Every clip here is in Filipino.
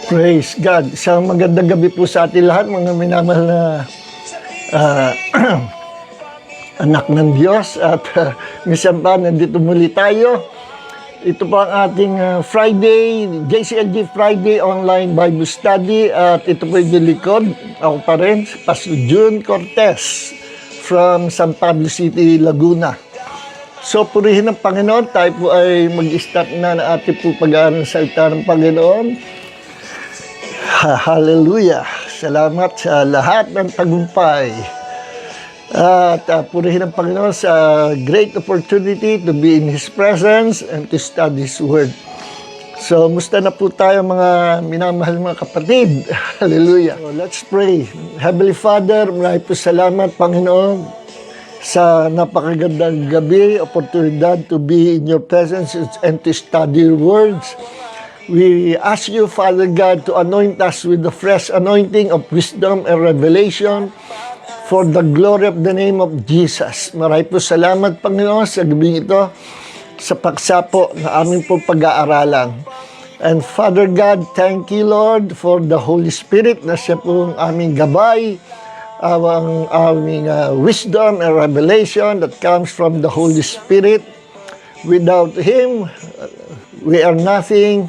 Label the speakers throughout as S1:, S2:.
S1: Praise God. Isang magandang gabi po sa ating lahat, mga minamahal na ah, anak ng Diyos. At minsan pa, nandito muli tayo. Ito po ang ating Friday, JCLG Friday Online Bible Study. At ito po yung likod. Ako pa rin, Pastor June Cortez from San Pablo City, Laguna. So, purihin ng Panginoon. Tayo po ay mag-start na na ating po pag-aaral ng salita ng Panginoon. Hallelujah! Salamat sa lahat ng tagumpay. At purihin ang Panginoon sa great opportunity to be in His presence and to study His Word. So, musta na po tayo mga minamahal mga kapatid. Hallelujah! So, let's pray. Heavenly Father, maraming po salamat Panginoon sa napakagandang gabi, oportunidad to be in your presence and to study your words. We ask you, Father God, to anoint us with the fresh anointing of wisdom and revelation for the glory of the name of Jesus. Maraming po salamat, Panginoon, sa gabing ito, sa paksapo na aming po pag-aaralan. And Father God, thank you, Lord, for the Holy Spirit na siya po ang aming gabay, ang aming wisdom and revelation that comes from the Holy Spirit. Without Him, we are nothing.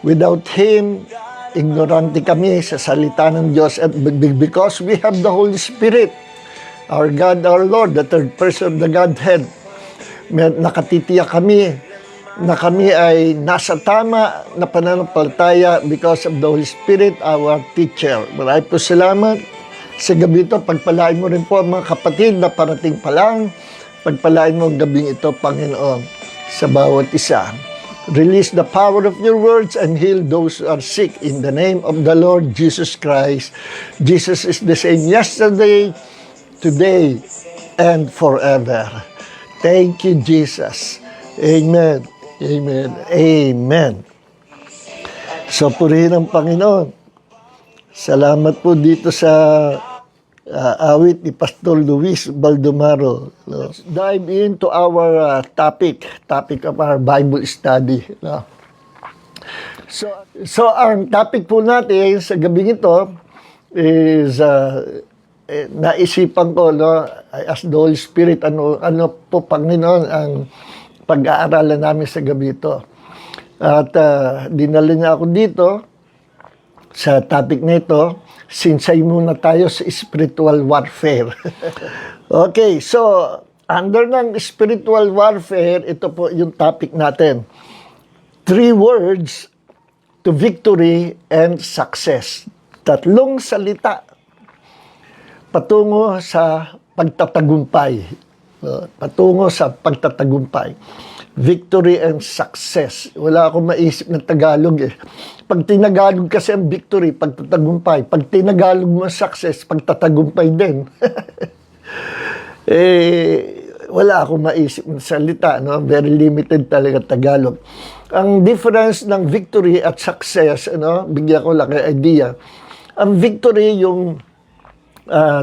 S1: Without Him, ignorante kami sa salita ng Diyos. At because we have the Holy Spirit, our God, our Lord, the third person of the Godhead, nakatitiyak kami na kami ay nasa tama na pananampalataya because of the Holy Spirit, our teacher. Maraming po salamat sa gabi ito. Pagpalain mo rin po ang mga kapatid na parating pa lang. Pagpalain mo ang gabing ito, Panginoon, sa bawat isa. Release the power of your words and heal those who are sick in the name of the Lord Jesus Christ. Jesus is the same yesterday, today, and forever. Thank you, Jesus. Amen. Amen. Amen. So, purihin ang Panginoon. Salamat po dito sa awit ni Pastor Luis Baldomaro. Let's dive into our topic of our Bible study. So ang topic po natin sa gabing ito is naisipan ko, I asked the Holy Spirit, ano po Panginoon ang pag-aaralan namin sa gabi ito. At dinala niya ako dito sa topic na ito. Sinsay muna tayo sa spiritual warfare. Okay, so under ng spiritual warfare, ito po yung topic natin. 3 words to victory and success. 3 salita patungo sa pagtatagumpay. Patungo sa pagtatagumpay. Victory and success. Wala akong maisip na Tagalog eh. Pag tinagalog kasi ang victory, pagtatagumpay. Pag tinagalog mo ang success, pagtatagumpay din. Wala akong maisip na salita. No? Very limited talaga Tagalog. Ang difference ng victory at success, bigyan ko lang ang idea. Ang victory, yung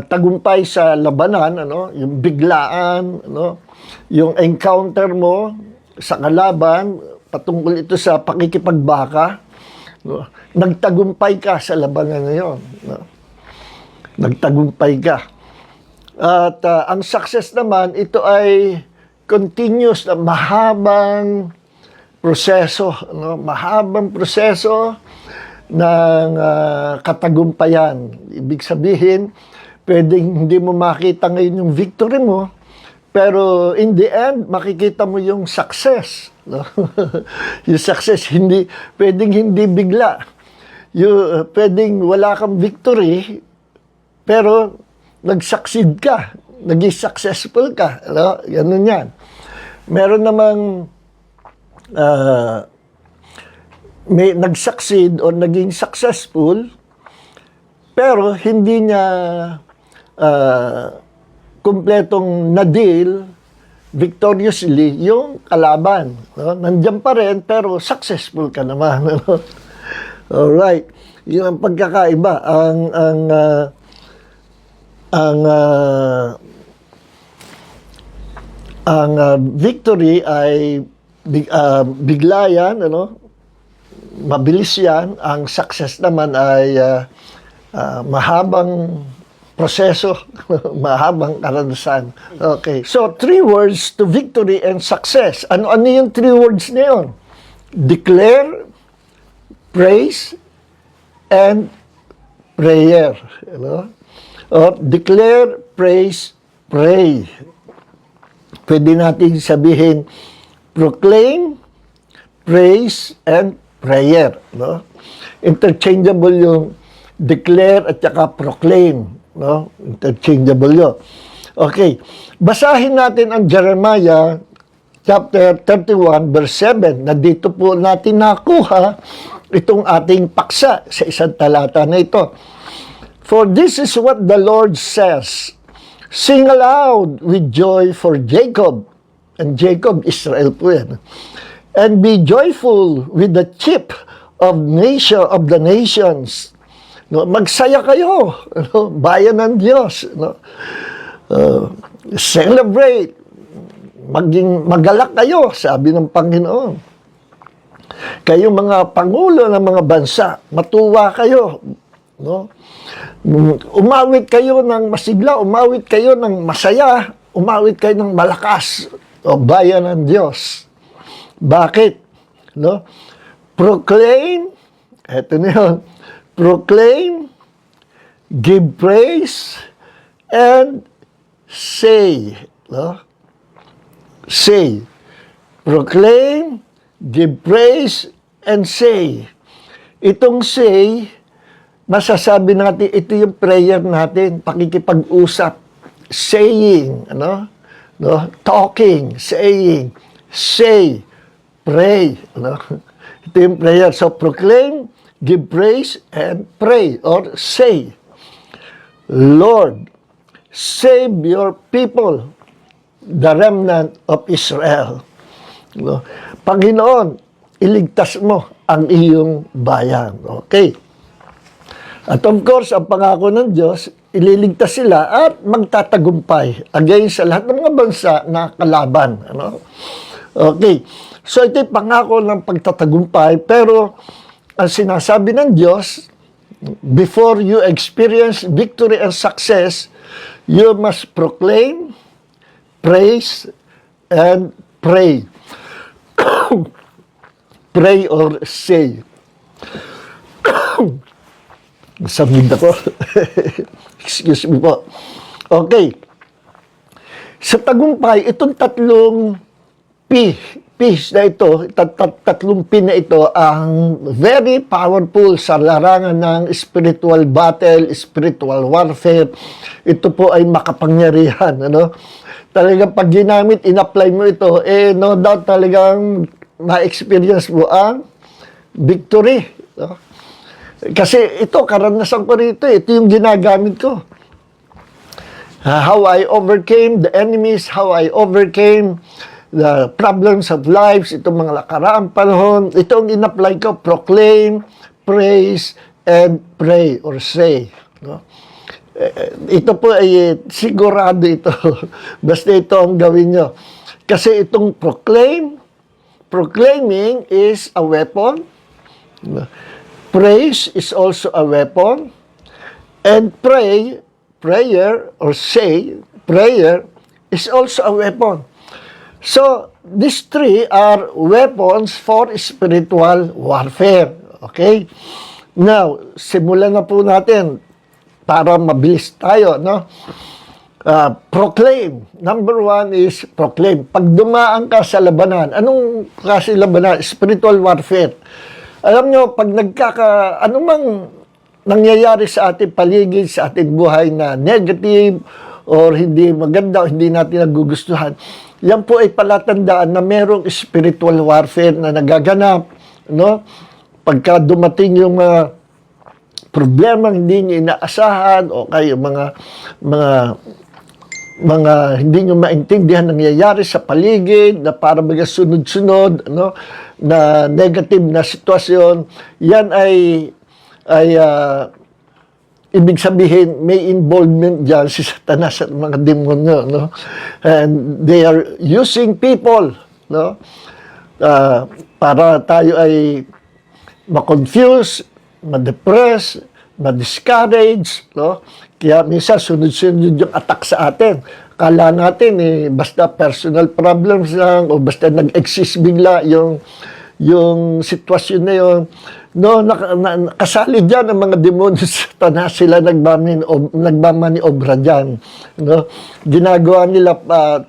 S1: tagumpay sa labanan, yung biglaan, yung encounter mo sa kalaban, patungkol ito sa pakikipagbaka, nagtagumpay ka sa labanan na yun. Nagtagumpay ka. At ang success naman, ito ay continuous na mahabang proseso. Mahabang proseso ng katagumpayan. Ibig sabihin, pwedeng hindi mo makita ngayon yung victory mo, pero in the end, makikita mo yung success. Yung success, pwedeng hindi bigla. Pwedeng wala kang victory, pero nag-succeed ka. Naging successful ka. Ganun yan. Meron namang may nag-succeed o naging successful, pero hindi niya kumpletong na-deal victoriously yung kalaban. Nandiyan pa rin, pero successful ka naman. Alright. Yun ang pagkakaiba. Ang victory ay bigla yan, mabilis yan. Ang success naman ay mahabang proseso, mahabang karanasan. Okay. So, 3 words to victory and success. Ano yung 3 words na yun? Declare, praise, and prayer. Or declare, praise, pray. Pwede natin sabihin, proclaim, praise, and prayer. Interchangeable yung declare at saka proclaim. Interchangeable yun. Okay. Basahin natin ang Jeremiah chapter 31 verse 7 na dito po natin nakuha itong ating paksa sa isang talata na ito. For this is what the Lord says, sing aloud with joy for Jacob. And Jacob, Israel po yan. And be joyful with the chief of the nations. Magsaya kayo, bayan ng Diyos. Celebrate. Magalak kayo, sabi ng Panginoon. Kayong mga pangulo ng mga bansa, matuwa kayo. Umawit kayo ng masigla, umawit kayo ng masaya, umawit kayo ng malakas. O bayan ng Diyos. Bakit? Proclaim, eto na yun, proclaim, give praise, and say. Say. Proclaim, give praise, and say. Itong say, masasabi natin, ito yung prayer natin, pakikipag-usap, saying, talking, saying, say, pray. Ito yung prayer. So, proclaim, give praise, and pray, or say, Lord, save your people, the remnant of Israel. Panginoon, iligtas mo ang iyong bayan. Okay. At of course, ang pangako ng Diyos, ililigtas sila at magtatagumpay against sa lahat ng mga bansa na kalaban. Okay. So, ito yung pangako ng pagtatagumpay, pero ang sinasabi ng Diyos, before you experience victory and success, you must proclaim, praise, and pray. Pray or say. Samid ako. Excuse me po. Okay. Sa tagumpay, itong tatlong P's na ito, tatlong P na ito, ang very powerful sa larangan ng spiritual battle, spiritual warfare. Ito po ay makapangyarihan. Talagang pag ginamit, in-apply mo ito, no doubt talagang ma-experience mo ang victory. Kasi ito, karanasan ko rito, ito yung ginagamit ko. How I overcame the enemies, how I overcame the problems of lives, itong mga nakaraang panahon, ito ang in-apply ko, proclaim, praise, and pray or say. Ito po ay sigurado ito. Basta ito ang gawin nyo. Kasi itong proclaiming is a weapon. Praise is also a weapon. And prayer or say, prayer is also a weapon. So, these three are weapons for spiritual warfare. Okay? Now, simulan na po natin para mabilis tayo, proclaim. Number 1 is proclaim. Pag dumaan ka sa labanan, anong klase labanan? Spiritual warfare. Alam nyo, pag anumang nangyayari sa ating paligid, sa ating buhay na negative, or hindi maganda, o hindi natin nagugustuhan, yan po ay palatandaan na merong spiritual warfare na nagaganap, Pagka dumating yung problema hindi nyo inaasahan, o kayo mga hindi nyo maintindihan nangyayari sa paligid, na para mga sunod-sunod, na negative na sitwasyon, yan ay ibig sabihin, may involvement dyan si Satanas at mga demonyo, And they are using people, para tayo ay ma-confuse, ma-depress, ma-discourage, no? Kaya minsan sunod-sunod yung attack sa atin. Kala natin basta personal problems lang o basta nag-exist bigla yung sitwasyon na yun. No, kasali dyan ang mga demonyo sa Satanas, sila nagmamaniobra dyan. No? Ginagawa nila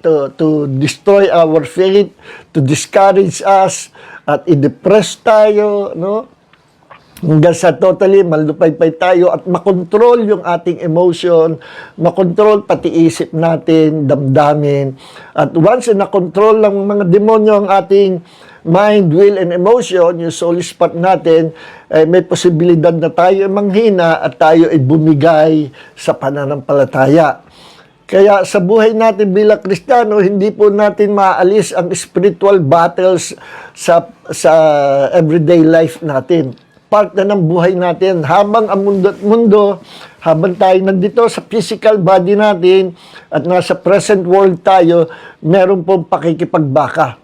S1: to destroy our faith, to discourage us, at i-depress tayo, no? Hanggang sa totally malupaypay tayo at makontrol yung ating emotion, makontrol pati isip natin, damdamin. At once na control ng mga demonyo ang ating mind, will, and emotion, yung soul spot natin, may posibilidad na tayo manghina at tayo ay bumigay sa pananampalataya. Kaya sa buhay natin bilang Kristiyano, hindi po natin maalis ang spiritual battles sa everyday life natin. Part na ng buhay natin. Habang ang mundo, habang tayo nandito sa physical body natin at nasa present world tayo, meron pong pakikipagbaka.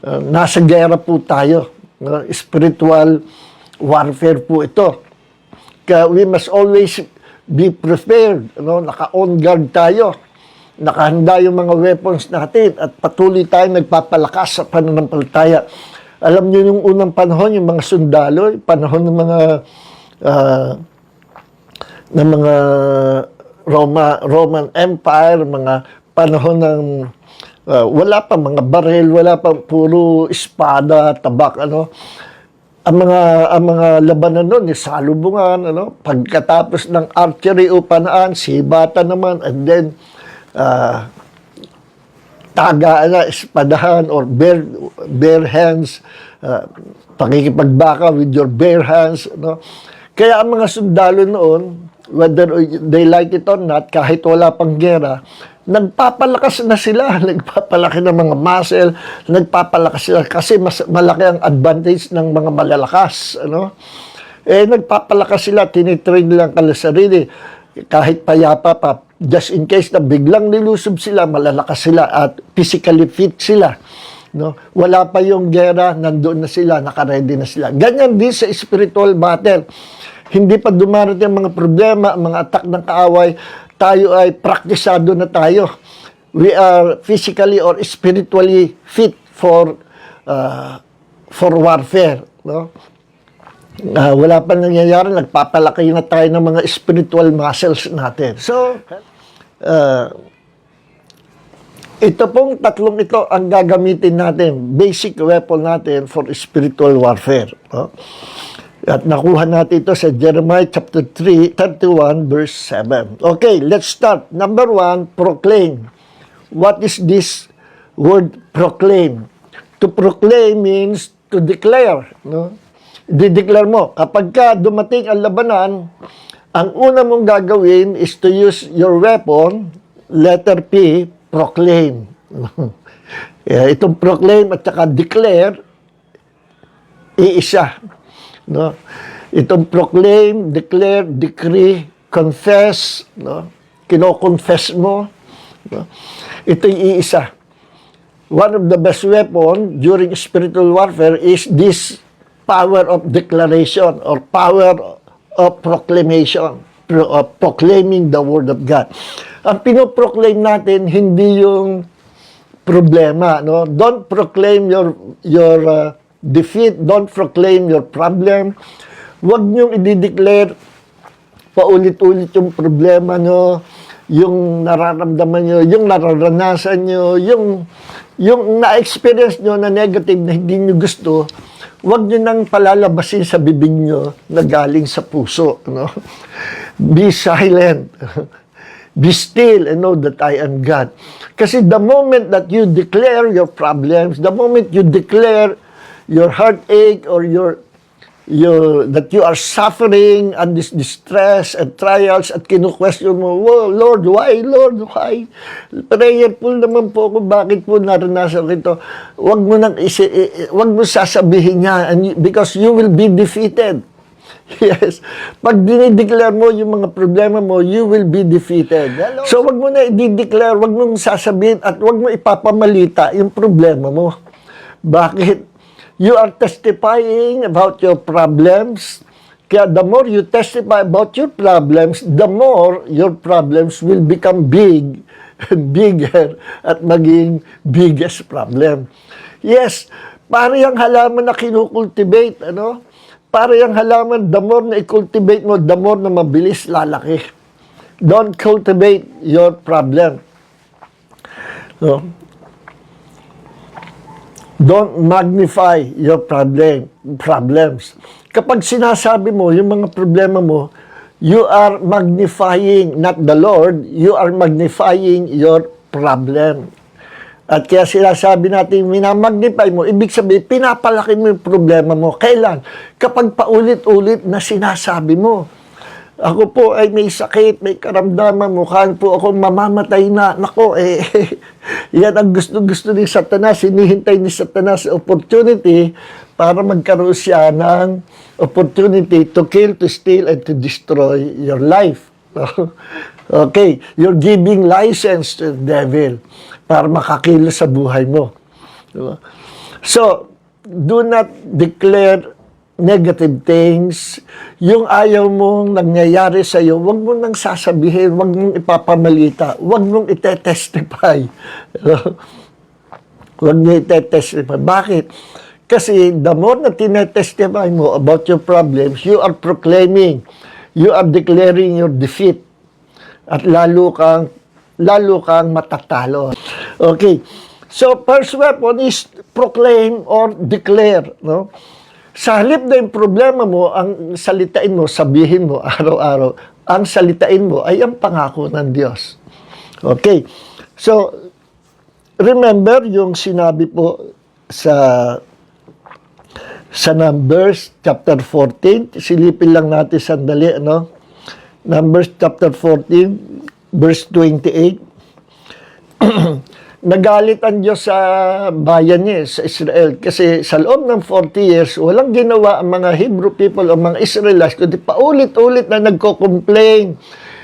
S1: Nasa gera po tayo. Spiritual warfare po ito. Kaya we must always be prepared. Naka-on guard tayo. Nakahanda yung mga weapons natin at patuloy tayo nagpapalakas sa pananampalataya. Alam niyo yung unang panahon, yung mga sundalo, panahon ng mga Roman Empire, mga panahon ng wala pa mga baril, wala pa puro espada, tabak, ang mga labanan noon, salubungan, pagkatapos ng archery o panaan, sibata naman, and then espadahan or bare hands, pakikipagbaka with your bare hands. Kaya ang mga sundalo noon, whether they like it or not, kahit wala pang gera, nagpapalakas na sila, nagpapalaki ng mga muscle, nagpapalakas sila kasi mas malaki ang advantage ng mga malalakas. Nagpapalakas sila, tinitrain nilang sarili, kahit payapa pa, just in case na biglang nilusob sila, malalakas sila at physically fit sila. Wala pa yung gera, nandoon na sila, nakaredy na sila. Ganyan din sa spiritual battle. Hindi pa dumarating ang mga problema, ang mga attack ng kaaway, tayo ay praktisado na tayo. We are physically or spiritually fit for warfare. Wala pa nangyayari, nagpapalaki na tayo ng mga spiritual muscles natin. So, ito pong tatlong ito ang gagamitin natin, basic weapon natin for spiritual warfare. At nakuha natin ito sa Jeremiah chapter 31, verse 7. Okay, let's start. Number 1, proclaim. What is this word proclaim? To proclaim means to declare. Dideclare mo. Kapag ka dumating ang labanan, ang una mong gagawin is to use your weapon, letter P, proclaim. Itong proclaim at saka declare, iisa. Itong proclaim, declare, decree, confess, kino-confess mo. Ito yung iisa. One of the best weapon during spiritual warfare is this power of declaration or power of proclamation, proclaiming the word of God. Ang pinoproclaim natin hindi yung problema, Don't proclaim your defeat, don't proclaim your problem. Huwag niyong i-declare paulit-ulit yung problema nyo, yung nararamdaman nyo, yung nararanasan nyo, yung na-experience nyo na negative na hindi nyo gusto. Huwag nyo nang palalabasin sa bibig nyo na galing sa puso. Be silent. Be still and know that I am God. Kasi the moment that you declare your problems, the moment you declare your heartache or that you are suffering and this distress and trials at kinu-question mo, oh, Lord, why? Lord, why? Prayerful naman po ako, bakit po naranasan ko ito? Huwag mo sasabihin niya because you will be defeated. Yes. Pag dinideclare mo yung mga problema mo, you will be defeated. Hello? So, wag mo na i-declare, wag mong sasabihin at wag mo ipapamalita yung problema mo. Bakit? You are testifying about your problems. Kaya the more you testify about your problems, the more your problems will become big and bigger at maging biggest problem. Yes, para yung halaman na kinukultivate, ano? Para yung halaman, the more na i-cultivate mo, the more na mabilis lalaki. Don't cultivate your problem. No? Don't magnify your problems. Kapag sinasabi mo yung mga problema mo, you are magnifying not the Lord, you are magnifying your problem. At kaya sinasabi natin, minamagnify mo, ibig sabihin, pinapalaki mo yung problema mo. Kailan? Kapag paulit-ulit na sinasabi mo. Ako po ay may sakit, may karamdaman, mukhaan po ako mamamatay na. Nako, yan ang gusto ni Satanas. Hinihintay ni Satanas opportunity para magkaroon siya ng opportunity to kill, to steal, and to destroy your life. Okay, you're giving license to the devil para makakilos sa buhay mo. Diba? So, do not declare negative things. Yung ayaw mong nangyayari sa iyo, wag mo nang sasabihin, wag mong ipapamalita, wag mong itetestify. Wag mo itetestify. Bakit? Kasi the more na tinetestify mo about your problems, you are proclaiming, you are declaring your defeat. At lalo kang matatalo. Okay. So, first weapon is proclaim or declare. No? Sa halip na yung problema mo, ang salitain mo, sabihin mo araw-araw, ang salitain mo ay ang pangako ng Diyos. Okay. So, remember yung sinabi po sa Numbers chapter 14. Silipin lang natin sandali, ano? Numbers chapter 14, verse 28. Nagalit ang Diyos sa bayan niya, sa Israel. Kasi sa loob ng 40 years, walang ginawa ang mga Hebrew people o mga Israelites, kundi paulit-ulit na nagko-complain.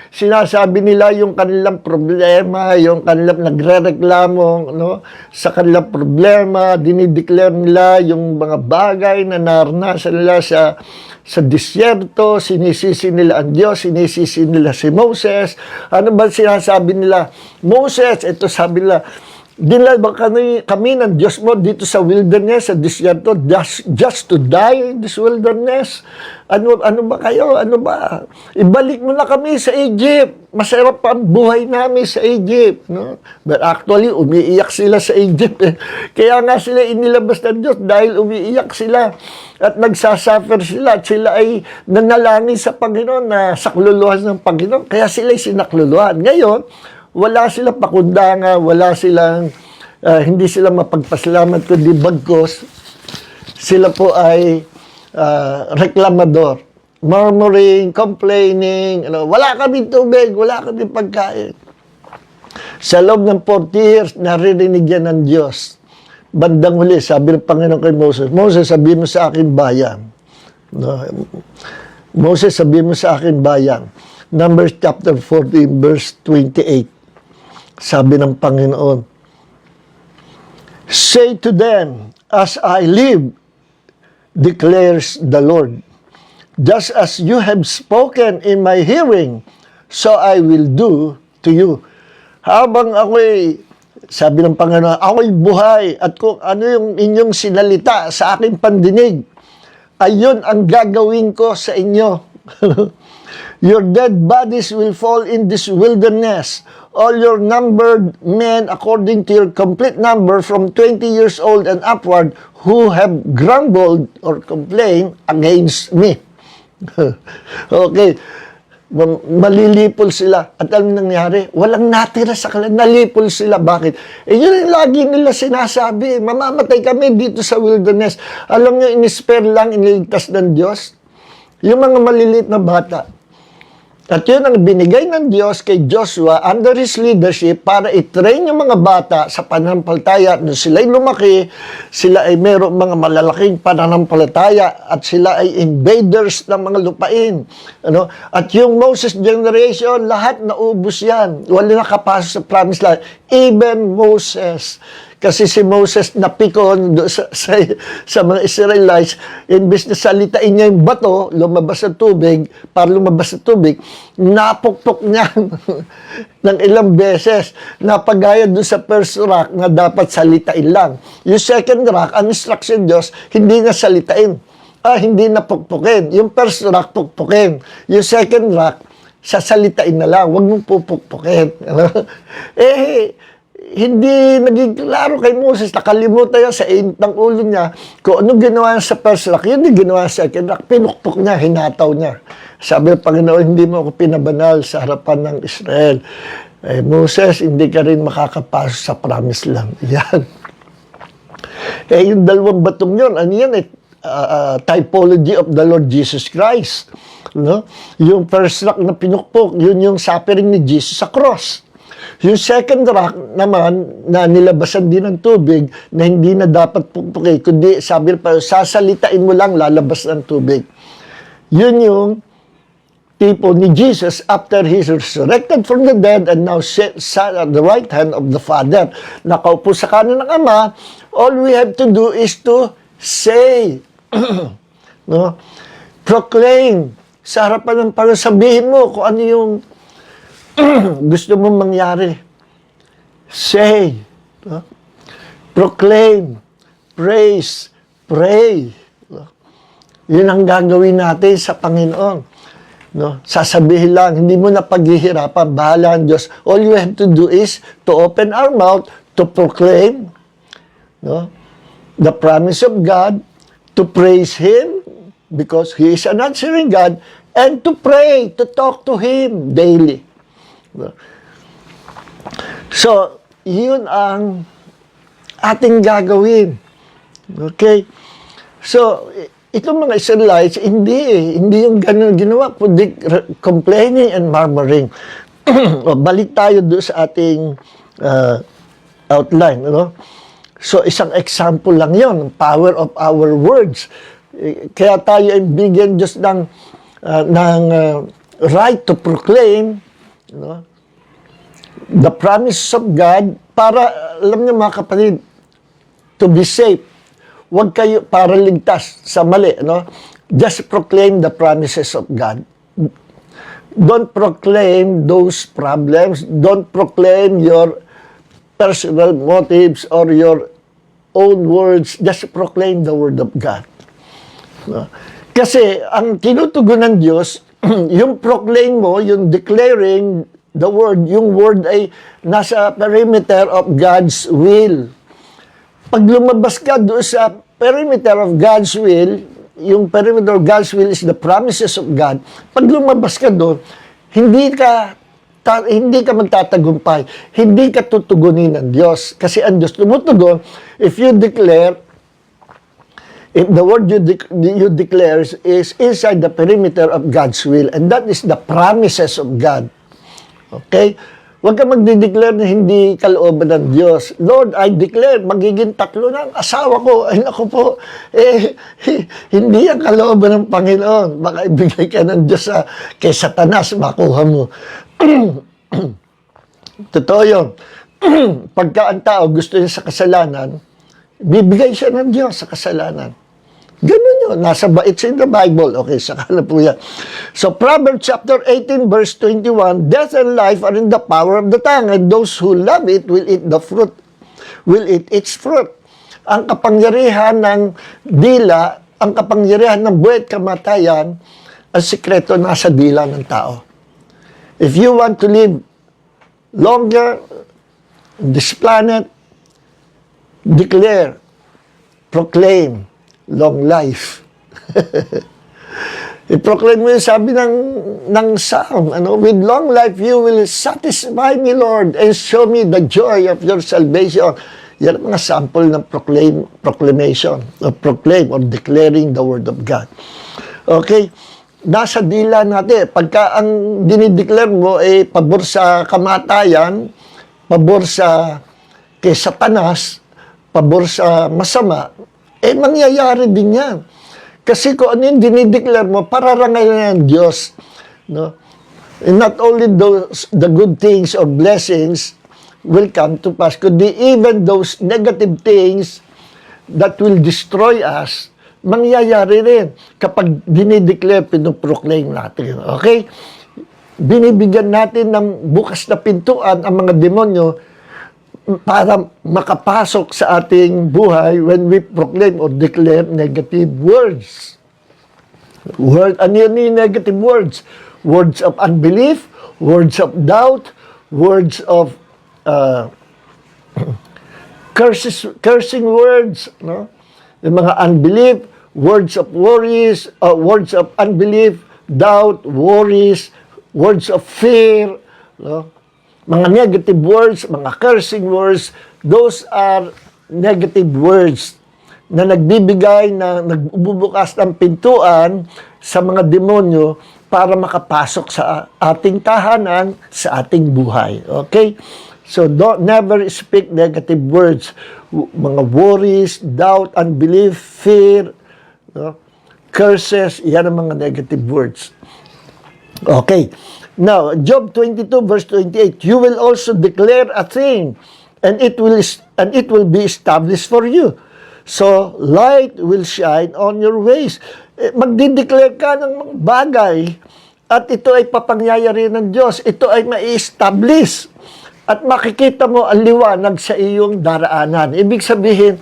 S1: Sinasabi nila yung kanilang problema, yung kanilang nagre-reklamo, no? Sa kanilang problema, dinideclare nila yung mga bagay na naranasan nila sa disyerto, sinisisi nila ang Diyos, sinisisi nila si Moses. Ano ba sinasabi nila? Moses, ito sabi nila, dinala ba kami ng Diyos mo dito sa wilderness, sa disyerto, just to die in this wilderness? Ano ba kayo? Ano ba? Ibalik mo na kami sa Egypt. Masarap pa ang buhay namin sa Egypt. No? But actually, umiiyak sila sa Egypt. Kaya nga sila inilabas ng Diyos dahil umiiyak sila at nagsasuffer sila at sila ay nanalangin sa Panginoon na sakluluhan ng Panginoon. Kaya sila ay sinakluluhan. Ngayon, wala silang pakundanga, wala silang, hindi sila mapagpasalamat, kundi bagkos, sila po ay reklamador, murmuring, complaining, wala kami tubig, wala kami pagkain. Sa loob ng 40 years, naririnig yan ng Diyos. Bandang huli, sabi ng Panginoon kay Moses, Moses, sabi mo sa akin bayan. No? Moses, sabi mo sa akin bayan. Numbers chapter 14, verse 28. Sabi ng Panginoon, say to them, as I live, declares the Lord, just as you have spoken in my hearing, so I will do to you. Habang ako'y, sabi ng Panginoon, ako'y buhay, at kung ano yung inyong sinalita sa aking pandinig, ayun ang gagawin ko sa inyo. Your dead bodies will fall in this wilderness. All your numbered men according to your complete number from 20 years old and upward who have grumbled or complained against me. Okay. Malilipol sila. At anong nangyari? Walang natira sa kanila. Nalipol sila. Bakit? Yun yung lagi nila sinasabi. Mamamatay kami dito sa wilderness. Alam nyo, inispare lang, iniligtas ng Diyos. Yung mga maliliit na bata. At yun ang binigay ng Diyos kay Joshua under his leadership para i-train yung mga bata sa pananampalataya. Nung sila'y lumaki, sila ay mayroong mga malalaking pananampalataya at sila ay invaders ng mga lupain. Ano? At yung Moses generation, lahat naubos yan. Wala nakapasok sa promised land. Even Moses. Kasi si Moses napikon sa mga Israelites, imbes na salitain niya yung bato, lumabas ang tubig, para lumabas ang tubig, napukpok niya ng ilang beses, napagaya doon sa first rock na dapat salitain lang. Yung second rock, ang instruction Diyos, hindi na salitain. Hindi na pukpukin. Yung first rock, pukpukin. Yung second rock, sasalitain na lang. Huwag mong pupukpukin. Hindi naging klaro kay Moses. Nakalimutan niya sa init ng ulo niya kung anong ginawa niya sa first rock. Yun yung ginawa sa second rock. Pinukpok niya, hinataw niya. Sabi ng Panginoon, hindi mo ako pinabanal sa harapan ng Israel. Moses, hindi ka rin makakapasok sa promised land. Yan. Yung dalawang batong yun, ano yan typology of the Lord Jesus Christ. No? Yung first rock na pinukpok, yun yung suffering ni Jesus sa cross. Yung second rock naman, na nilabasan din ng tubig, na hindi na dapat pukpukin, kundi sabi pa, sasalitain mo lang, lalabas ng tubig. Yun yung tipo ni Jesus after He's resurrected from the dead and now sat at the right hand of the Father. Nakaupo sa kanan ng Ama, all we have to do is to say, no? Proclaim, sa harapan ng Panginoon, sabihin mo kung ano yung gusto mong mangyari. Say, no? Proclaim, praise, pray. No? Yun ang gagawin natin sa Panginoon. No? Sasabihin lang, hindi mo na paghihirapan, bahala ang Diyos. All you have to do is to open our mouth, to proclaim, no? The promise of God, to praise Him, because He is an answering God, and to pray, to talk to Him daily. So, yun ang ating gagawin. Okay? So, itong mga Israelites, hindi yung ganun ginawa, kundi complaining and murmuring. Balik tayo doon sa ating outline. No? So, isang example lang yon, power of our words. Kaya tayo ay bigyan Diyos ng right to proclaim, no? The promise of God, para, alam niyo mga kapatid, to be safe. Huwag kayo para ligtas sa mali, no? Just proclaim the promises of God. Don't proclaim those problems. Don't proclaim your personal motives or your own words. Just proclaim the word of God. No? Kasi ang tinutugon ng Diyos, yung proclaim mo, yung declaring the word, yung word ay nasa perimeter of God's will. Pag lumabas ka doon sa perimeter of God's will, yung perimeter of God's will is the promises of God. Pag lumabas ka doon, hindi ka magtatagumpay. Hindi ka tutugunin ng Diyos. Kasi ang Diyos tumutugon, if you declare, if the word you declare is inside the perimeter of God's will, and that is the promises of God. Okay? Huwag ka magdideclare na hindi kalooban ng Diyos. Lord, I declare, magiging 3 na ang asawa ko. Ay, naku po, hindi ang kalooban ng Panginoon. Baka ibigay ka ng Diyos kay Satanas, makuha mo. Totoo yun. Pagka ang tao gusto niya sa kasalanan, bibigay siya ng Diyos sa kasalanan. Ganun yun. It's in the Bible. Okay, saka na po yan. So, Proverbs chapter 18, verse 21, death and life are in the power of the tongue, and those who love it will eat its fruit. Ang kapangyarihan ng dila, ang kapangyarihan ng buhay at kamatayan, ang sikreto nasa dila ng tao. If you want to live longer on this planet, declare, proclaim, long life. I-proclaim mo yung sabi ng Psalm, with long life you will satisfy me, Lord, and show me the joy of your salvation. Yan ang mga sample ng proclamation, or proclaim, or declaring the word of God. Okay? Nasa dila natin. Pagka ang dinideclare mo ay pabor sa kamatayan, pabor sa kay Satanas, pabor sa masama, mangyayari din yan. Kasi kung ano yung dinideclare mo, pararangalan ng Diyos. No? And not only the good things or blessings, will come to pass. Kundi even those negative things that will destroy us, mangyayari rin kapag dinideclare, pinoproclaim natin. Okay? Binibigyan natin ng bukas na pintuan ang mga demonyo para makapasok sa ating buhay when we proclaim or declare negative words. Ano yun yung negative words? Words of unbelief, words of doubt, words of cursing words, no? Yung mga unbelief, words of worries, words of unbelief, doubt, worries, words of fear, no? Mga negative words, mga cursing words, those are negative words na nagbibigay, na nagbubukas ng pintuan sa mga demonyo para makapasok sa ating tahanan, sa ating buhay. Okay? So, never speak negative words. Mga worries, doubt, unbelief, fear, no? Curses, yan ang mga negative words. Okay. Now, Job 22 verse 28, you will also declare a thing, and it will be established for you. So, light will shine on your ways. Magdideclare ka ng mga bagay, at ito ay papangyayari ng Diyos. Ito ay mai-establish. At makikita mo ang liwanag sa iyong daraanan. Ibig sabihin,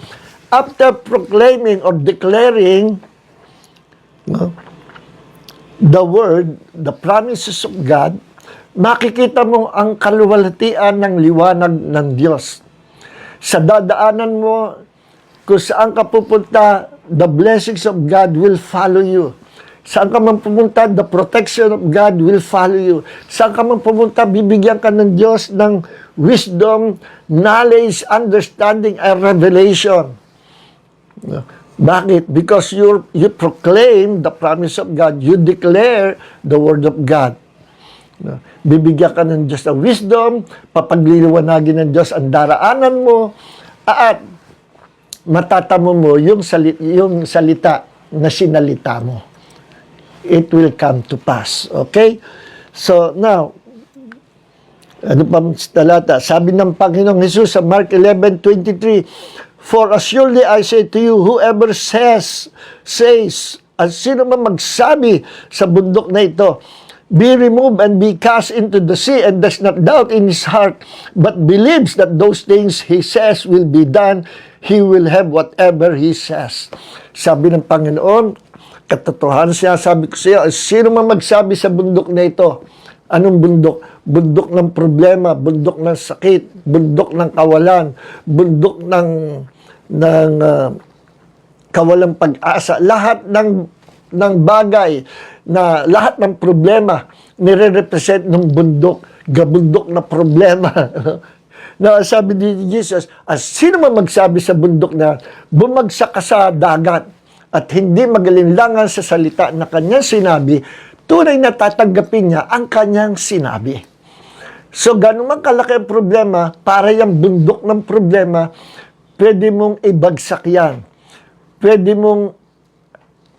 S1: after proclaiming or declaring, no, the word, the promises of God, makikita mo ang kaluwalhatian ng liwanag ng Diyos. Sa dadaanan mo, kung saan ka pupunta, the blessings of God will follow you. Saan ka man pumunta, the protection of God will follow you. Saan ka man pumunta, bibigyan ka ng Diyos ng wisdom, knowledge, understanding, and revelation. Bakit? Because you proclaim the promise of God. You declare the word of God. Bibigyan ka ng Diyos ng wisdom, papagliliwanagin ng Diyos ang daraanan mo, at matatamo mo yung salita na sinalita mo. It will come to pass. Okay? So, now, ano pa talata? Sabi ng Panginoong Jesus sa Mark 11:23, for as surely I say to you, whoever says, at sino man magsabi sa bundok na ito, be removed and be cast into the sea, and does not doubt in his heart, but believes that those things he says will be done, he will have whatever he says. Sabi ng Panginoon, katotohanan siya, sabi ko siya, sino man magsabi sa bundok na ito, anong bundok? Bundok ng problema, bundok ng sakit, bundok ng kawalan, bundok ng kawalang pag-asa, lahat ng bagay, na lahat ng problema nire-represent ng bundok, gabundok na problema. Na sabi ni Jesus, sino man magsabi sa bundok na bumagsak ka sa dagat at hindi magalinlangan sa salita na kanyang sinabi, tunay na tatanggapin niya ang kanyang sinabi. So, ganun man kalaki ang problema, para yung bundok ng problema, pwede mong ibagsak yan. Pwede mong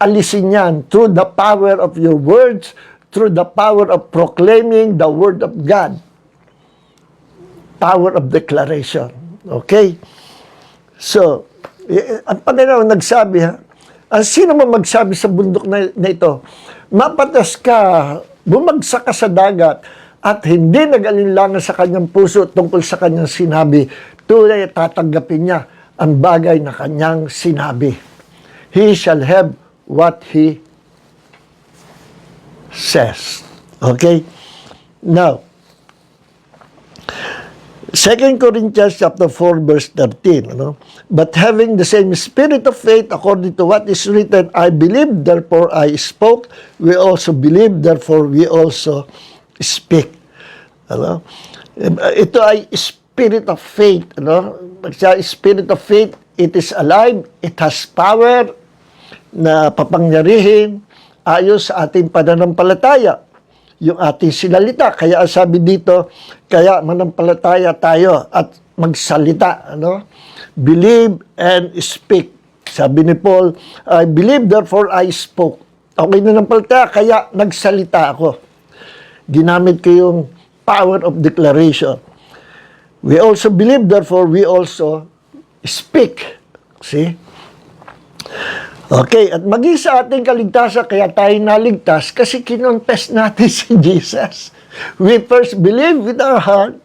S1: alisin yan through the power of your words, through the power of proclaiming the word of God. Power of declaration. Okay? So, ang Panginoon nagsabi, sino man magsabi sa bundok na ito, mapatas ka, bumagsak ka sa dagat, at hindi nag-alinlangan sa kanyang puso tungkol sa kanyang sinabi, tunay tatanggapin niya ang bagay na kanyang sinabi. He shall have what he says. Okay? Now, 2 Corinthians chapter 4 verse 13, but having the same spirit of faith according to what is written, I believe, therefore I spoke. We also believe, therefore we also speak. Ito ay spirit of faith. Spirit of faith, it is alive, it has power na papangyarihin ayon sa ating pananampalataya. Yung ating sinalita. Kaya sabi dito, kaya manampalataya tayo at magsalita. Believe and speak. Sabi ni Paul, I believe, therefore I spoke. Okay na nampalataya, kaya nagsalita ako. Ginamit ko yung power of declaration. We also believe, therefore we also speak. See? Okay, at maging sa ating kaligtasan, kaya tayo naligtas kasi kinonfess natin si Jesus. We first believe with our heart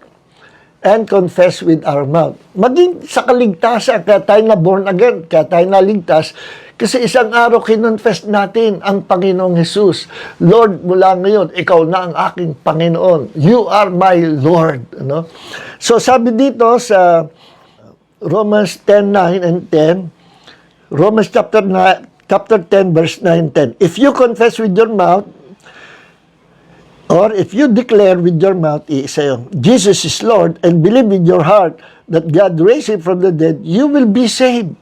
S1: and confess with our mouth. Maging sa kaligtasan, kaya tayo na born again, kaya tayo naligtas, kasi isang araw kinonfess natin ang Panginoong Jesus. Lord, mula ngayon, ikaw na ang aking Panginoon. You are my Lord. Ano? So sabi dito sa Romans 10:9 and 10, Romans chapter 10, verse 9 and 10. If you confess with your mouth, or if you declare with your mouth, Jesus is Lord, and believe in your heart that God raised him from the dead, you will be saved.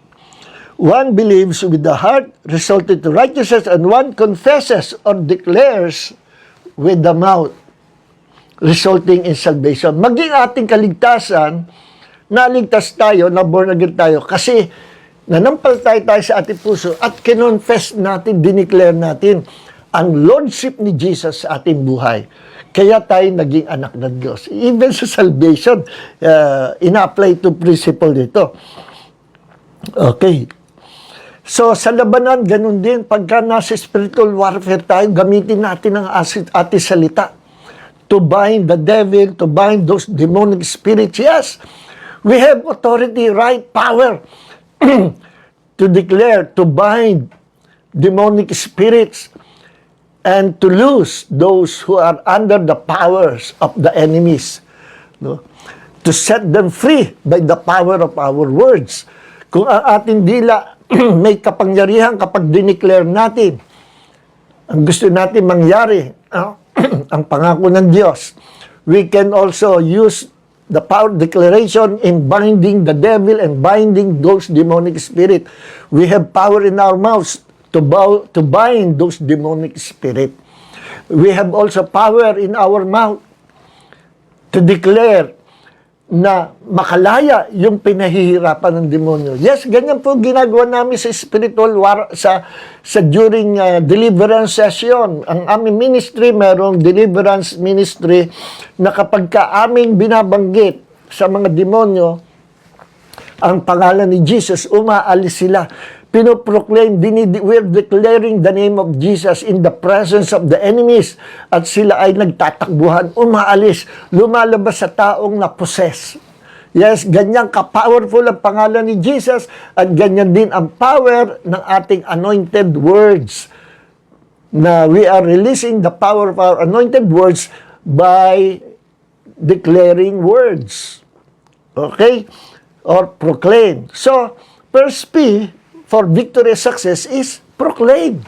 S1: One believes with the heart, resulting to righteousness, and one confesses or declares with the mouth, resulting in salvation. Maging ating kaligtasan, naligtas tayo, na-born again tayo, kasi nanampalataya tayo sa ating puso at kinonfess natin, dineclare natin ang Lordship ni Jesus sa ating buhay. Kaya tayo naging anak ng Diyos. Even sa salvation, ina-apply to principle dito. Okay. So, sa labanan, ganun din. Pagka nasa spiritual warfare tayo, gamitin natin ang ating salita to bind the devil, to bind those demonic spirits. Yes, we have authority, right, power to declare, to bind demonic spirits, and to loose those who are under the powers of the enemies. No? To set them free by the power of our words. Kung ang ating dila may kapangyarihan kapag dineclare natin ang gusto natin mangyari, ang pangako ng Diyos, we can also use the power declaration in binding the devil and binding those demonic spirit. We have power in our mouths to bind those demonic spirit. We have also power in our mouth to declare na makalaya yung pinahihirapan ng demonyo. Yes, ganyan po ginagawa namin sa spiritual war, sa during deliverance session. Ang aming ministry, merong deliverance ministry na kapag ka aming binabanggit sa mga demonyo ang pangalan ni Jesus, umaalis sila. Pinoproclaim, we're declaring the name of Jesus in the presence of the enemies. At sila ay nagtatakbuhan, umaalis, lumalabas sa taong na-possess. Yes, ganyan ka-powerful ang pangalan ni Jesus at ganyan din ang power ng ating anointed words. Na we are releasing the power of our anointed words by declaring words. Okay? Or proclaim. So, first P, for victory success is proclaim.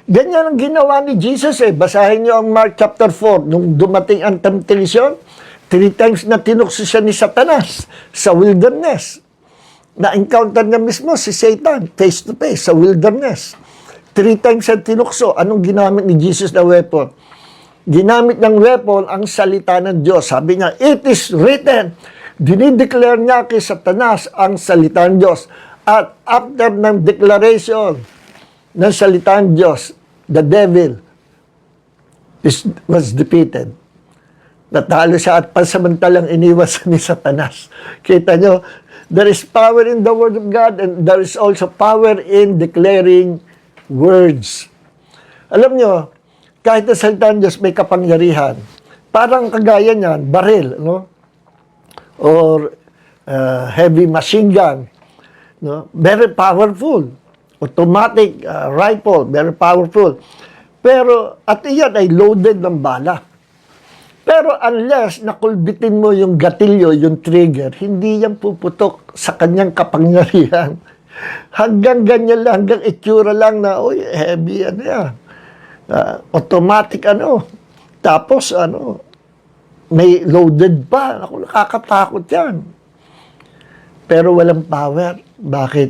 S1: Ganyan ang ginawa ni Jesus eh. Basahin niyo ang Mark chapter 4. Nung dumating ang temptation, 3 times na tinukso siya ni Satanas sa wilderness. Na-encounter niya mismo si Satan face to face sa wilderness. 3 times siya tinukso. Anong ginamit ni Jesus na weapon? Ginamit ng weapon ang salita ng Diyos. Sabi niya, it is written. Dinideclare niya kay Satanas ang salita ng Diyos. At after ng declaration ng salita ng Diyos, the devil was defeated. Natalo siya at pansamantalang iniwas ni Satanas. Kita nyo, there is power in the Word of God and there is also power in declaring words. Alam nyo, kahit na salita ng Diyos may kapangyarihan, parang kagaya niyan, baril, no? Or heavy machine gun, no? Very powerful. Automatic rifle, very powerful. Pero at iyan ay loaded ng bala. Pero unless nakulbitin mo yung gatilyo, yung trigger, hindi yan puputok sa kanyang kapangyarihan. Hanggang ganyan lang, hanggang itsura lang na, oy, heavy, ano yan. Automatic, ano. Tapos, ano, may loaded pa. Ako, nakakatakot yan. Pero walang power. Bakit?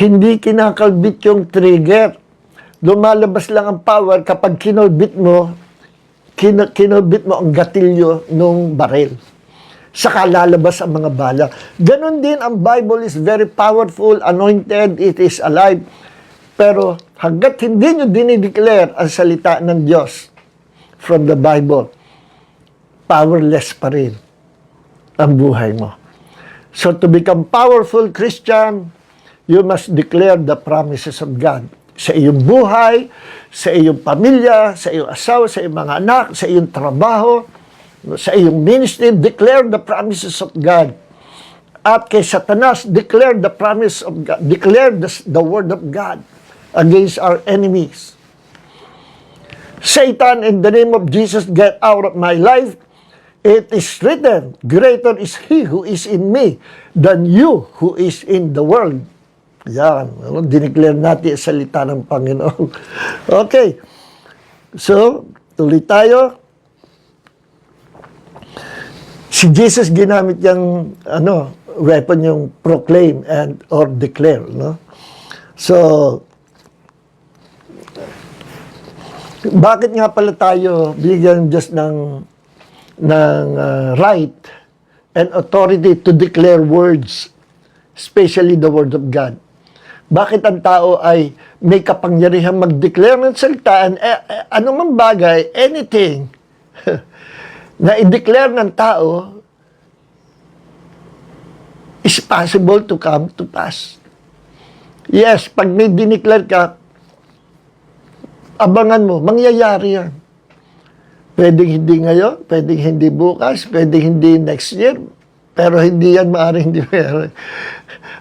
S1: Hindi kinakalbit yung trigger. Lumalabas lang ang power kapag kinulbit mo ang gatilyo ng baril. Saka lalabas ang mga bala. Ganon din, ang Bible is very powerful, anointed, it is alive. Pero hanggat hindi nyo dinideclare ang salita ng Diyos from the Bible, powerless pa rin. ang buhay mo. So to become powerful Christian, you must declare the promises of God sa iyong buhay, sa iyong pamilya, sa iyong asawa, sa iyong mga anak, sa iyong trabaho, sa iyong ministry. Declare the promises of God. At kay Satanas, declare the promise of God. Declare the word of God against our enemies. Satan, in the name of Jesus, get out of my life. It is written, greater is He who is in me than you who is in the world. Yan. Dineclare natin ang salita ng Panginoon. Okay. So, tuloy tayo. Si Jesus ginamit yung weapon, yung proclaim and or declare. No? So, bakit nga pala tayo bigyan Diyos ng right and authority to declare words, especially the word of God? Bakit ang tao ay may kapangyarihan mag-declare ng salita and anumang bagay, anything na i-declare ng tao is possible to come to pass. Yes, pag may dineclare ka, abangan mo, mangyayari yan. Pwedeng hindi ngayon, pwedeng hindi bukas, pwedeng hindi next year, pero hindi yan maaaring hindi mangyayari.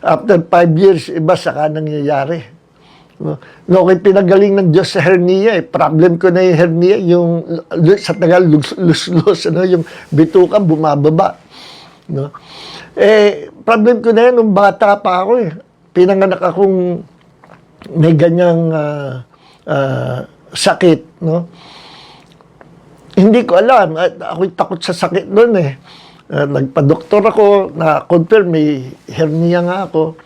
S1: After 5 years, iba saka nangyayari. No, kaya pinagaling ng Diyos sa hernia, problem ko na yung hernia, yung sa tagal, lus-lus, yung bitukan, bumababa. No? Problem ko na yan, nung bata pa ako pinanganak akong may ganyang sakit, no? Hindi ko alam. Ako'y takot sa sakit doon nagpa-doktor ako, na-confirm may hernia nga ako.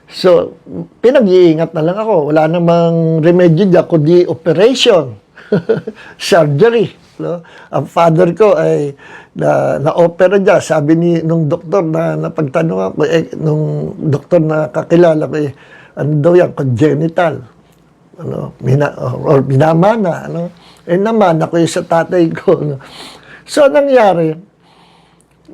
S1: So, pinag-iingat na lang ako. Wala namang remedyo dyan, kundi operation. Surgery. No? Ang father ko ay na-opera dyan. Sabi nung doktor na napagtanong ako, nung doktor na kakilala ko, ano daw yan, congenital. Minamana. Namana ko sa tatay ko. So, nangyari,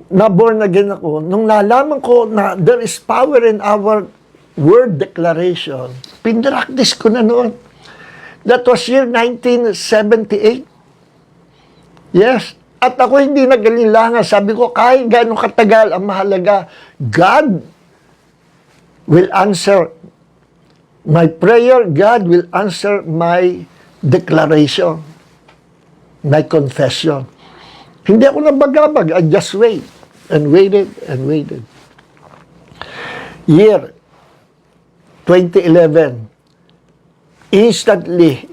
S1: na-born again ako. Nung nalaman ko na there is power in our word declaration, pinractice ko na noon. That was year 1978. Yes. At ako hindi nag-alilangan. Sabi ko, kahit gano'ng katagal, ang mahalaga, God will answer my prayer. God will answer my declaration, my confession. Hindi ako nabagabag. I just wait and waited and waited. Year 2011, instantly,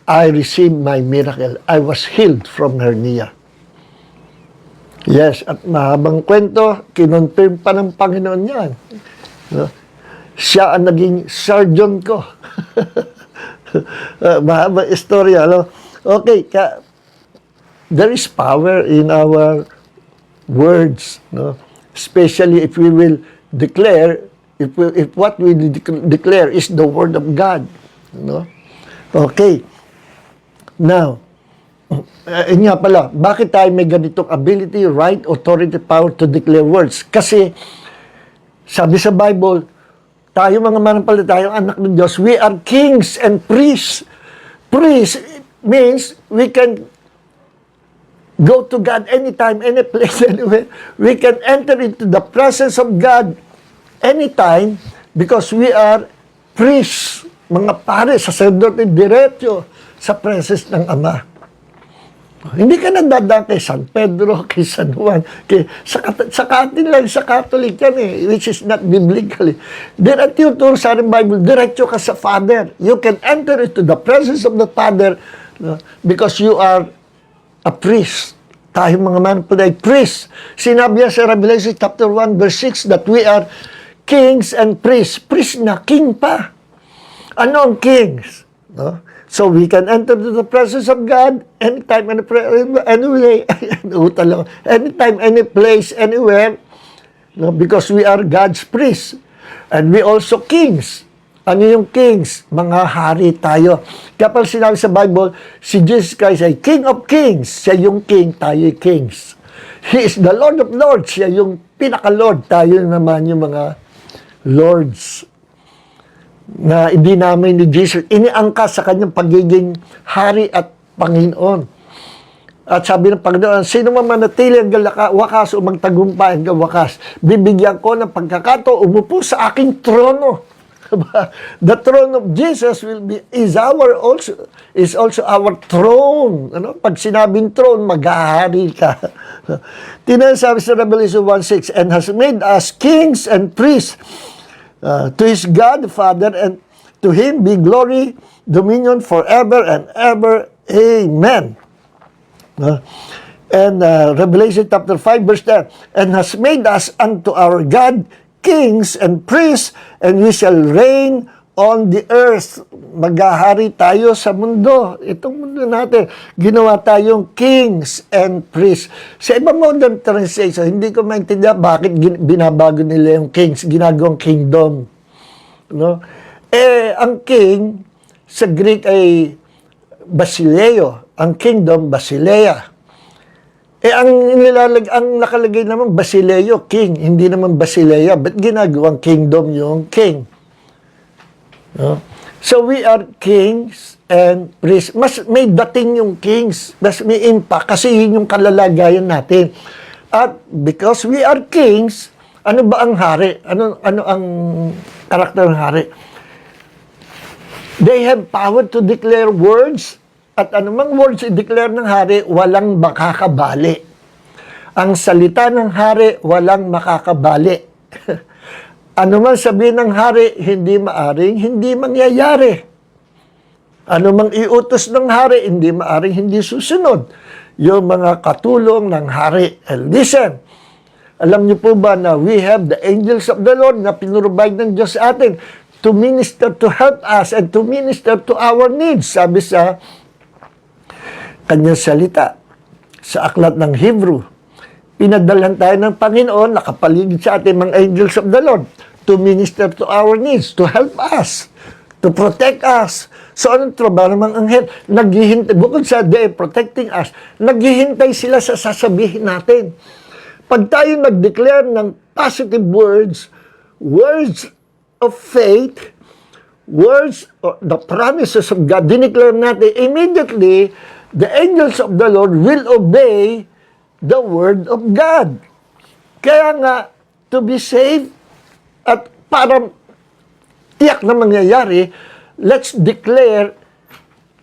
S1: I received my miracle. I was healed from hernia. Yes, at mahabang kwento, kinonfirm pa ng Panginoon yan. No? Siya ang naging surgeon ko. Mahabang istorya. No? Okay, there is power in our words. No? Especially if we will declare, if what we declare is the word of God. No? Okay. Now, nga pala, bakit tayo may ganitong ability, right, authority, power to declare words? Kasi, sabi sa Bible, tayo mga manampalatayang anak ng Diyos, we are kings and priests. Priest means we can go to God anytime, any place, anywhere. We can enter into the presence of God anytime because we are priests, mga pare, sacerdote, diretso sa presence ng Ama. Hindi ka nadadaan kay San Pedro, kay San Juan, sa atin lang, sa Catholic yan which is not biblically. Diretso to sa Bible, diretso ka sa Father. You can enter into the presence of the Father because you are a priest. Tayo mga manpalay, priest. Sinabi niya sa Revelation chapter 1 verse 6 that we are kings and priests. Priest na, king pa. Ano ang kings? No? So we can enter to the presence of God anytime, anyway, anytime, any place, anywhere, no? Because we are God's priests. And we also kings. Ano yung kings? Mga hari tayo. Kaya pala sinabi sa Bible, si Jesus Christ ay King of Kings. Siya yung king, tayo yung kings. He is the Lord of Lords. Siya yung pinaka-Lord. Tayo naman yung mga Lords na hindi namin ni Jesus iniangka sa kanyang pagiging hari at Panginoon. At sabi ng Panginoon, sino man manatili hanggang wakas o magtagumpay hanggang wakas, bibigyan ko ng pagkakataon umupo sa aking trono. The throne of Jesus is also our throne. Ano? Pag sinabing throne, maghahari ka. Tingnan sabi sa Revelation 1:6, and has made us kings and priests to his God the Father, and to him be glory, dominion forever and ever. Amen. And Revelation chapter 5 verse 10, and has made us unto our God kings and priests, and we shall reign on the earth. Maghahari tayo sa mundo. Itong mundo natin, ginawa tayong kings and priests. Sa ibang modern translation, hindi ko maintindihan bakit binabago nila yung kings, ginagawang kingdom. No? Ang king, sa Greek ay Basileo. Ang kingdom, Basilea. Ang nakalagay naman, Basileo, king. Hindi naman Basilea. Ba't ginagawang kingdom yung king? No? So, we are kings and priests. Mas may dating yung kings. Mas may impact. Kasi yun yung kalalagayan natin. At because we are kings, ano ba ang hari? Ano ang karakter ng hari? They have power to declare words. At anumang words i-declare ng hari, walang makakabali. Ang salita ng hari, walang makakabali. Anumang sabihin ng hari, hindi maaring, hindi mangyayari. Anumang iutos ng hari, hindi maaring, hindi susunod. Yung mga katulong ng hari. And listen, alam niyo po ba na we have the angels of the Lord na pinrovide ng Diyos sa atin to minister, to help us, and to minister to our needs. Sabi sa kanyang salita sa aklat ng Hebrew. Pinadalhan tayo ng Panginoon, nakapaligid sa ating mga angels of the Lord to minister to our needs, to help us, to protect us. So, anong trabaho ng mga anghel? Naghihintay, bukod sa they protecting us, naghihintay sila sa sasabihin natin. Pag tayo nag-declare ng positive words, words of faith, words, or the promises of God, dineclare natin, immediately, the angels of the Lord will obey the word of God. Kaya nga, to be saved at para tiyak na mangyayari, let's declare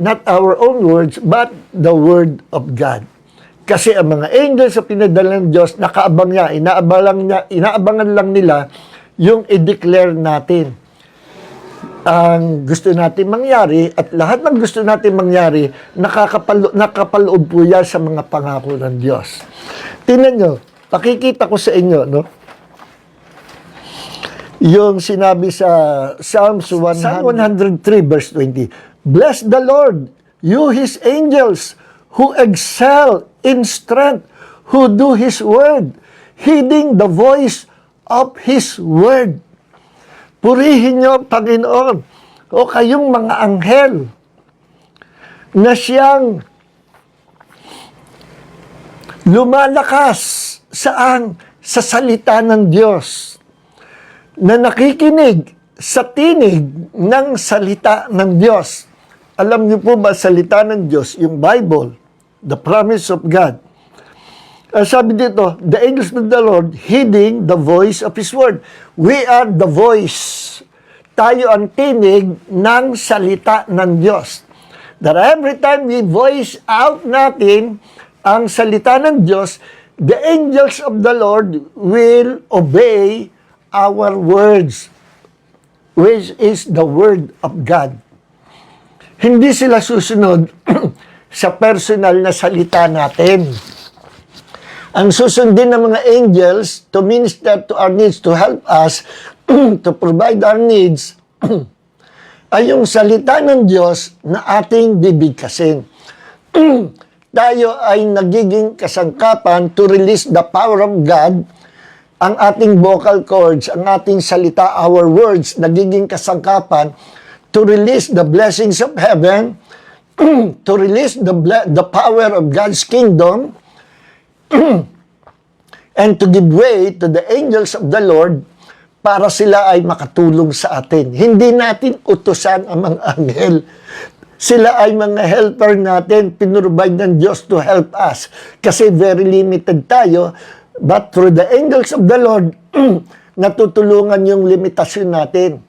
S1: not our own words, but the word of God. Kasi ang mga angels sa pinadala ng Diyos, nakaabang niya, inaabangan lang nila yung i-declare natin ang gusto natin mangyari, at lahat ng gusto natin mangyari, nakapaloob po yan sa mga pangako ng Diyos. Tingnan nyo, pakikita ko sa inyo, no? Yung sinabi sa Psalms 103 verse 20, bless the Lord, you His angels, who excel in strength, who do His word, heeding the voice of His word. Purihin niyo, Panginoon, o kayong mga anghel na siyang lumalakas saan? Sa salita ng Diyos, na nakikinig sa tinig ng salita ng Diyos. Alam niyo po ba, salita ng Diyos, yung Bible, the promise of God, sabi dito, the angels of the Lord heeding the voice of His word. We are the voice. Tayo ang tinig ng salita ng Diyos. That every time we voice out natin ang salita ng Diyos, the angels of the Lord will obey our words, which is the word of God. Hindi sila susunod sa personal na salita natin. Ang susundin ng mga angels to minister to our needs, to help us, to provide our needs, ay yung salita ng Diyos na ating bibigkasin. Tayo ay nagiging kasangkapan to release the power of God. Ang ating vocal cords, ang ating salita, our words, nagiging kasangkapan to release the blessings of heaven, to release the power of God's kingdom, and to give way to the angels of the Lord para sila ay makatulong sa atin. Hindi natin utusan ang mga anghel. Sila ay mga helper natin, pinrovide ng Diyos to help us. Kasi very limited tayo, but through the angels of the Lord, natutulungan yung limitasyon natin.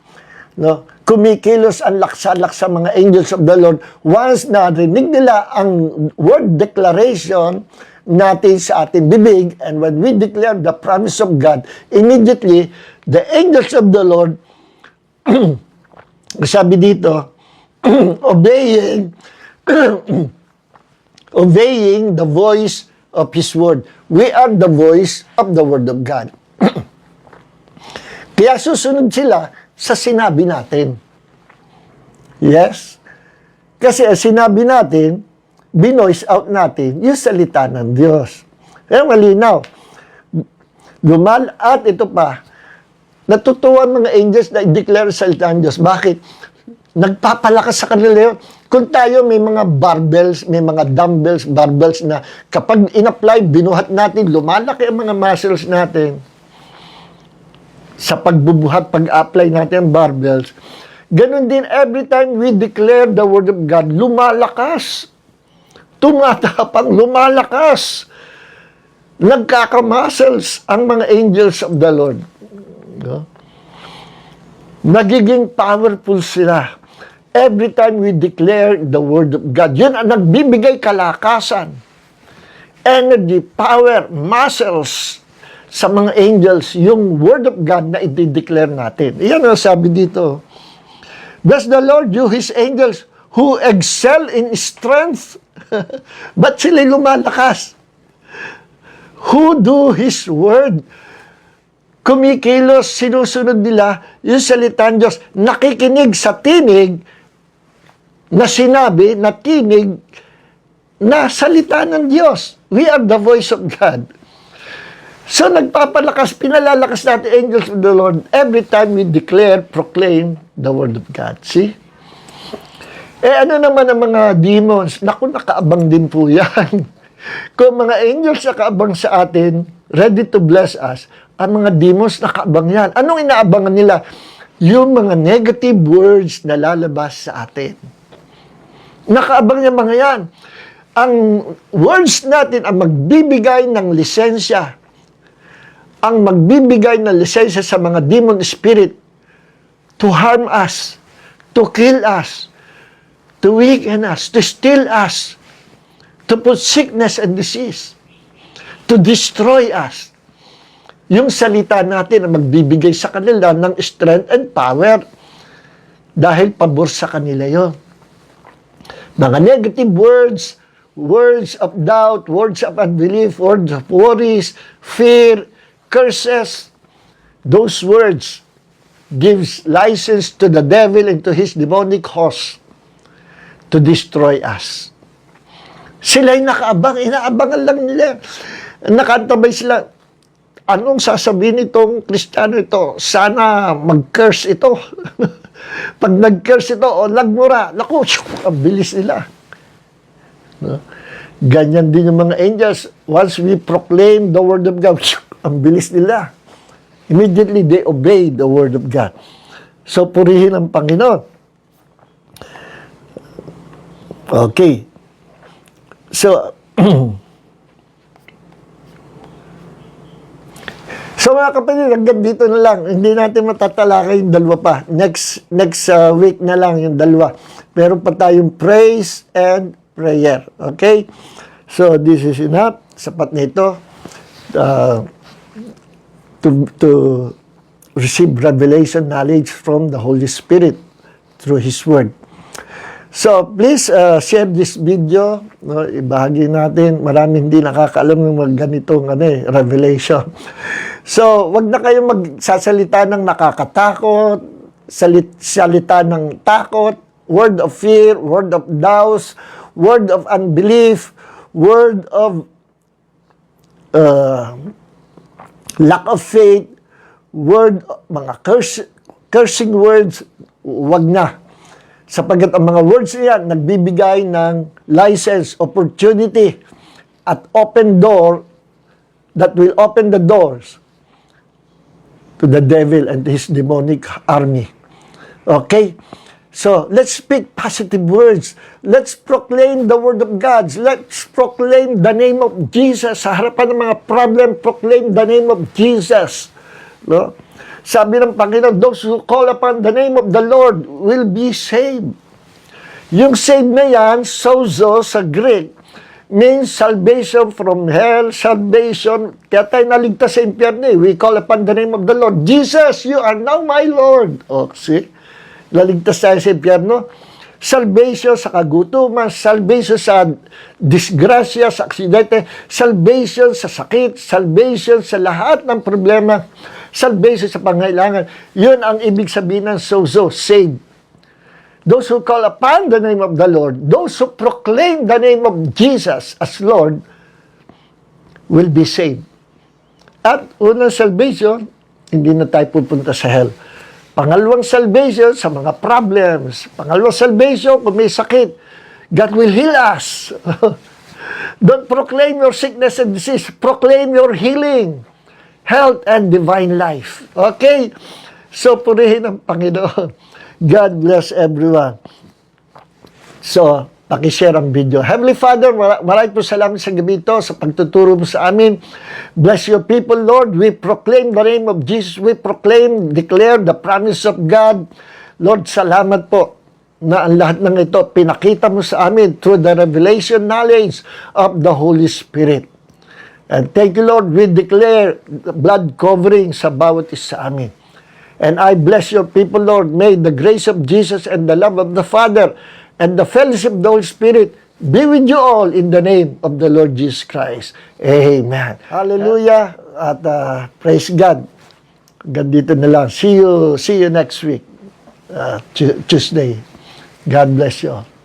S1: No? Kumikilos ang laksa-laksa mga angels of the Lord. Once narinig nila ang word declaration natin sa ating bibig, and when we declare the promise of God, immediately, the angels of the Lord, sabi dito, obeying the voice of His word. We are the voice of the word of God. Kaya susunod sila sa sinabi natin. Yes? Kasi sinabi natin, binoise out natin yung salita ng Diyos. Kaya malinaw. At ito pa, natutuwa mga angels na i-declare sa salita ng Diyos. Bakit? Nagpapalakas sa kanila yun. Kung tayo may mga barbells, may mga dumbbells, barbells na kapag in-apply, binuhat natin, lumalaki ang mga muscles natin sa pagbubuhat, pag-apply natin ang barbells. Ganon din, every time we declare the word of God, lumalakas. Tumatapang, lumalakas. Nagkakamuscles ang mga angels of the Lord. No? Nagiging powerful sila. Every time we declare the word of God, yun ang nagbibigay kalakasan, energy, power, muscles sa mga angels, yung word of God na i-declare natin. Iyan ang sabi dito. Does the Lord do His angels who excel in strength? Ba't sila lumalakas? Who do His word? Kumikilos, sinusunod nila yung salita ng Diyos. Nakikinig sa tinig na sinabi, na tinig na salita ng Diyos. We are the voice of God. So nagpapalakas, pinalalakas natin angels of the Lord every time we declare, proclaim the word of God. See? Ano naman ang mga demons? Naku, nakaabang din po yan. Kung mga angels nakaabang sa atin, ready to bless us, ang mga demons nakaabang yan. Anong inaabangan nila? Yung mga negative words na lalabas sa atin. Nakaabang yung mga yan. Ang words natin ang magbibigay ng lisensya. Ang magbibigay ng lisensya sa mga demon spirit to harm us, to kill us, to weaken us, to steal us, to put sickness and disease, to destroy us. Yung salita natin ang magbibigay sa kanila ng strength and power dahil pabor sa kanila yon. Mga negative words, words of doubt, words of unbelief, words of worries, fear, curses, those words gives license to the devil and to his demonic host to destroy us. Sila'y nakaabang, inaabangan lang nila. Nakantabay sila, anong sasabihin itong Kristiyano ito? Sana mag-curse ito. Pag nag-curse ito, o nagmura, naku, ang bilis nila. No? Ganyan din yung mga angels. Once we proclaim the word of God, ang bilis nila. Immediately, they obey the word of God. So, purihin ang Panginoon. Okay. So, so mga kapatid, hanggang dito na lang. Hindi natin matatalakay yung dalawa pa. Next week na lang yung dalawa. Meron pa tayong praise and prayer. Okay? So, this is enough. Sapat na ito. To receive revelation knowledge from the Holy Spirit through His Word. So, please share this video. No, ibahagi natin. Maraming hindi nakakaalam ng mga ganitong revelation. So, wag na kayong magsasalita ng nakakatakot, salita ng takot, word of fear, word of doubts, word of unbelief, word of lack of faith, mga cursing words, wag na. Sapagkat ang mga words niyan nagbibigay ng license, opportunity, at open door that will open the doors to the devil and his demonic army. Okay? So, let's speak positive words. Let's proclaim the word of God. Let's proclaim the name of Jesus. Sa harapan ng mga problem, proclaim the name of Jesus. No? Sabi ng Panginoon, those who call upon the name of the Lord will be saved. Yung saved na yan, sozo sa Greek, means salvation from hell, salvation. Kaya tayo naligtas sa impyerno. We call upon the name of the Lord. Jesus, you are now my Lord. O, see? Naligtas tayo sa impyerno. Salvation sa kagutuman, salvation sa disgrasya, sa aksidente, salvation sa sakit, salvation sa lahat ng problema, salvation sa pangailangan. Yun ang ibig sabihin ng sozo, saved. Those who call upon the name of the Lord, those who proclaim the name of Jesus as Lord, will be saved. At unang salvation, hindi na tayo pupunta sa hell. Pangalawang salvation, sa mga problems. Pangalawang salvation, kung may sakit, God will heal us. Don't proclaim your sickness and disease. Proclaim your healing, health, and divine life. Okay? So, purihin ang Panginoon. God bless everyone. So, pakishare ang video. Heavenly Father, maraming po salamat sa gabi ito, sa pagtuturo mo sa amin. Bless your people, Lord. We proclaim the name of Jesus. We proclaim, declare the promise of God. Lord, salamat po na ang lahat ng ito pinakita mo sa amin through the revelation knowledge of the Holy Spirit. And thank you, Lord. We declare blood covering sa bawat isa sa amin. And I bless your people, Lord. May the grace of Jesus and the love of the Father and the fellowship of the Holy Spirit be with you all in the name of the Lord Jesus Christ. Amen. Hallelujah. At praise God. God dito na lang. See you next week. Tuesday. God bless you all.